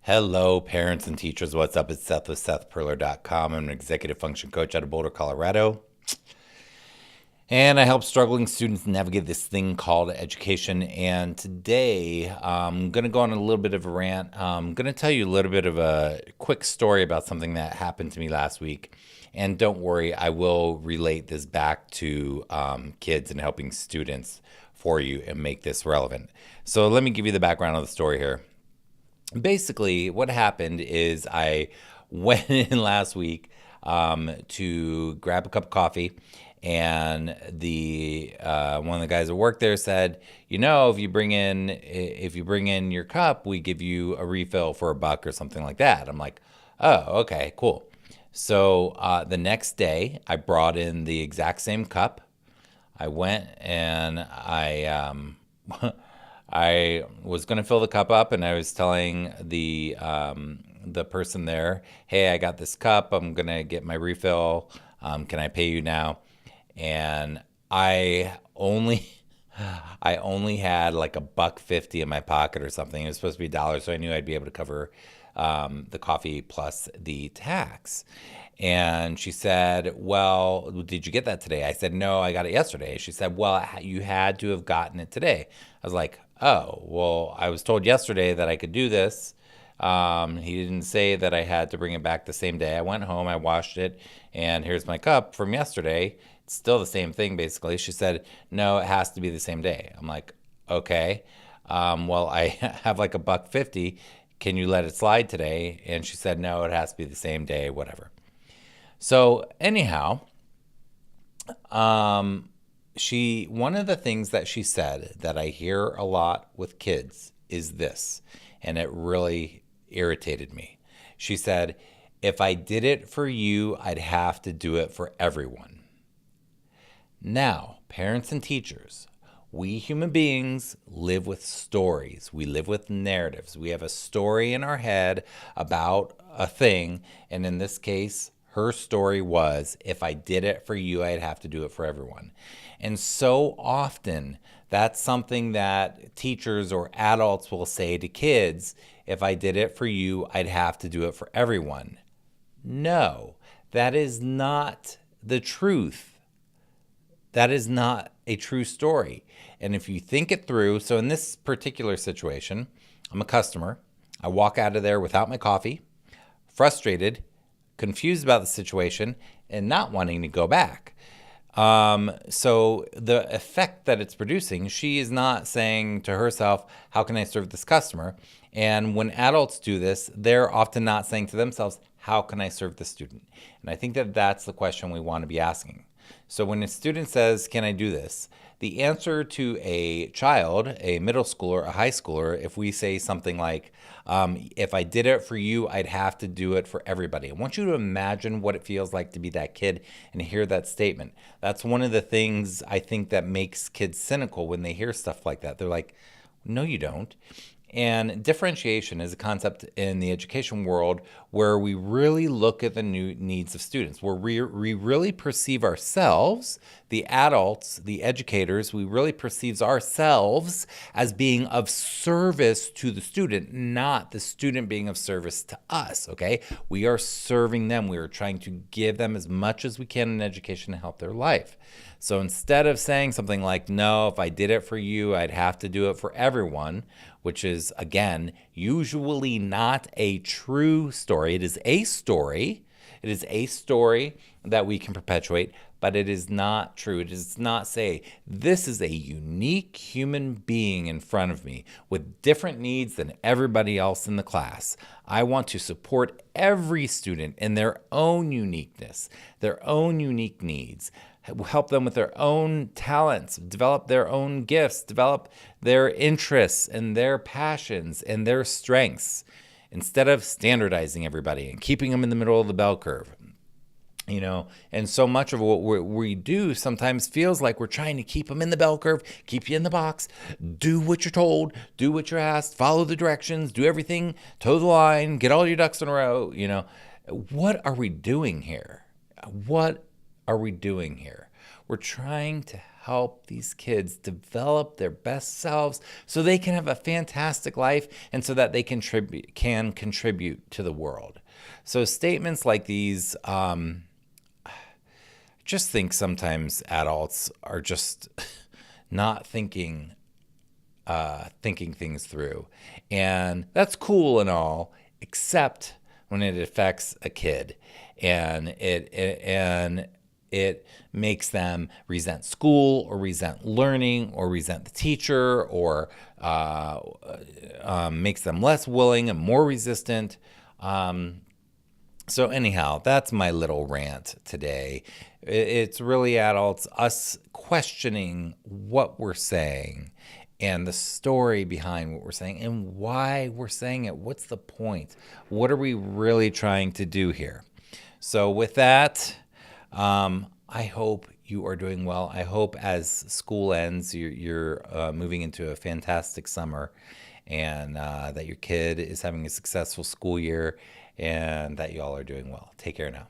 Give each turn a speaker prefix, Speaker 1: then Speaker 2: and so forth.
Speaker 1: Hello, parents and teachers. What's up? It's Seth with SethPerler.com. I'm an executive function coach out of Boulder, Colorado. And I help struggling students navigate this thing called education. And today I'm going to go on a little bit of a rant. I'm going to tell you a little bit of a quick story about something that happened to me last week. And don't worry, I will relate this back to kids and helping students for you and make this relevant. So let me give you the background of the story here. Basically, what happened is I went in last week to grab a cup of coffee, and the one of the guys that worked there said, if you bring in your cup, we give you a refill for $1 or something like that. I'm like, oh, okay, cool. So the next day, I brought in the exact same cup. I went and I was going to fill the cup up, and I was telling the person there, hey, I got this cup. I'm going to get my refill. Can I pay you now? And I only had like $1.50 in my pocket or something. It was supposed to be $1, so I knew I'd be able to cover the coffee plus the tax. And she said, well, did you get that today? I said, no, I got it yesterday. She said, well, you had to have gotten it today. I was like, oh, well, I was told yesterday that I could do this. He didn't say that I had to bring it back the same day. I went home, I washed it, and here's my cup from yesterday. It's still the same thing, basically. She said, no, it has to be the same day. I'm like, okay. Well, I have like $1.50. Can you let it slide today? And she said, no, it has to be the same day, whatever. So anyhow, one of the things that she said that I hear a lot with kids is this, and it really irritated me. She said, if I did it for you, I'd have to do it for everyone. Now, parents and teachers, we human beings live with stories. We live with narratives. We have a story in our head about a thing, and in this case, her story was, if I did it for you, I'd have to do it for everyone. And so often, that's something that teachers or adults will say to kids, if I did it for you, I'd have to do it for everyone. No, that is not the truth. That is not a true story. And if you think it through, so in this particular situation, I'm a customer. I walk out of there without my coffee, frustrated, confused about the situation, and not wanting to go back. So the effect that it's producing, she is not saying to herself, how can I serve this customer? And when adults do this, they're often not saying to themselves, how can I serve the student? And I think that that's the question we want to be asking. So when a student says, can I do this? The answer to a child, a middle schooler, a high schooler, if we say something like, if I did it for you, I'd have to do it for everybody. I want you to imagine what it feels like to be that kid and hear that statement. That's one of the things I think that makes kids cynical when they hear stuff like that. They're like, no, you don't. And differentiation is a concept in the education world where we really look at the new needs of students, where we really perceive ourselves, the adults, the educators, we really perceive ourselves as being of service to the student, not the student being of service to us, okay? We are serving them. We are trying to give them as much as we can in education to help their life. So instead of saying something like, no, if I did it for you, I'd have to do it for everyone, which is, again, usually not a true story. It is a story. It is a story that we can perpetuate, but it is not true. It does not say, this is a unique human being in front of me with different needs than everybody else in the class. I want to support every student in their own uniqueness, their own unique needs, help them with their own talents, develop their own gifts, develop their interests and their passions and their strengths, instead of standardizing everybody and keeping them in the middle of the bell curve. And so much of what we do sometimes feels like we're trying to keep them in the bell curve, keep you in the box, do what you're told, do what you're asked, follow the directions, do everything, toe the line, get all your ducks in a row. What are we doing here? What are we doing here? We're trying to help these kids develop their best selves so they can have a fantastic life and so that they can contribute to the world. So statements like these, just think sometimes adults are just not thinking things through. And that's cool and all, except when it affects a kid and it makes them resent school or resent learning or resent the teacher or makes them less willing and more resistant. So anyhow, that's my little rant today. It's really adults, us questioning what we're saying and the story behind what we're saying and why we're saying it. What's the point? What are we really trying to do here? So with that, I hope you are doing well. I hope as school ends, you're moving into a fantastic summer and that your kid is having a successful school year and that you all are doing well. Take care now.